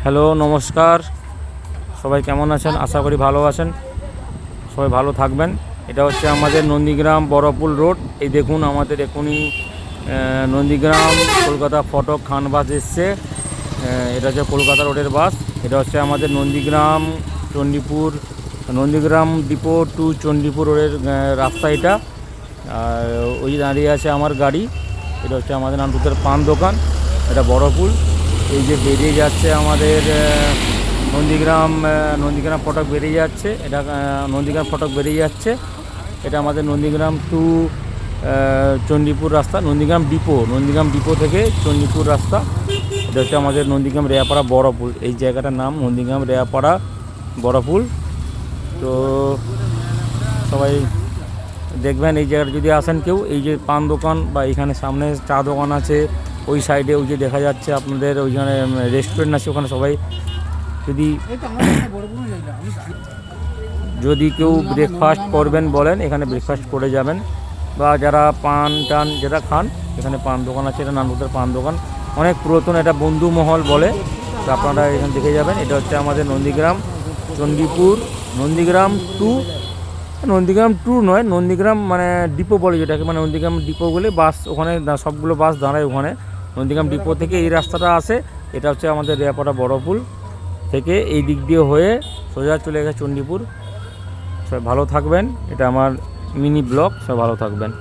Hello, নমস্কার। সবাই কেমন আছেন? আশা করি ভালো আছেন, সবাই ভালো থাকবেন। এটা হচ্ছে আমাদের নন্দীগ্রাম বড়পুল রোড। এই দেখুন আমাদের এখনই নন্দীগ্রাম কলকাতা ফটক খান বাস এসছে। এটা হচ্ছে কলকাতা রোডের বাস। এটা হচ্ছে আমাদের নন্দীগ্রাম চণ্ডীপুর, নন্দীগ্রাম ডিপো টু চণ্ডীপুর রোডের রাস্তা এটা। আর ওই দাঁড়িয়ে আছে আমার গাড়ি। এটা হচ্ছে আমাদের নানটুতের পান দোকান। এটা বড়পুল। এই যে বেরিয়ে যাচ্ছে আমাদের নন্দীগ্রাম ফটক বেরিয়ে যাচ্ছে। এটা নন্দীগ্রাম ফটক বেরিয়ে যাচ্ছে। এটা আমাদের নন্দীগ্রাম টু চণ্ডীপুর রাস্তা, নন্দীগ্রাম ডিপো থেকে চণ্ডীপুর রাস্তা। এটা হচ্ছে আমাদের নন্দীগ্রাম রেয়াপাড়া বড়পুল। এই জায়গাটার নাম নন্দীগ্রাম রেয়াপাড়া বড়পুল। তো সবাই দেখবেন এই জায়গাটা যদি আসেন কেউ, এই যে পান দোকান বা এখানে সামনে চা দোকান আছে, ওই সাইডে ওই যে দেখা যাচ্ছে আপনাদের ওইখানে রেস্টুরেন্ট আছে, ওখানে সবাই যদি কেউ ব্রেকফাস্ট করবেন বলেন, এখানে ব্রেকফাস্ট করে যাবেন। বা যারা পান টান যেটা খান, এখানে পান দোকান আছে। এটা নানপুরের পান দোকান, অনেক পুরাতন। এটা বন্ধু মহল বলে। তো আপনারা এখানে দেখে যাবেন। এটা হচ্ছে আমাদের নন্দীগ্রাম চণ্ডীপুর, নন্দীগ্রাম টু নয়, নন্দীগ্রাম মানে ডিপো বলে যেটাকে, মানে নন্দীগ্রাম ডিপো বলে বাস ওখানে সবগুলো বাস দাঁড়ায় ওখানে। নন্দীগ্রাম ডিপো থেকে এই রাস্তাটা আসে। এটা হচ্ছে আমাদের রেয়াপাড়া বড়পুল থেকে এই দিক দিয়ে হয়ে সোজা চলে গেছে চণ্ডীপুর। সবাই ভালো থাকবেন। এটা আমার মিনি ব্লগ। সবাই ভালো থাকবেন।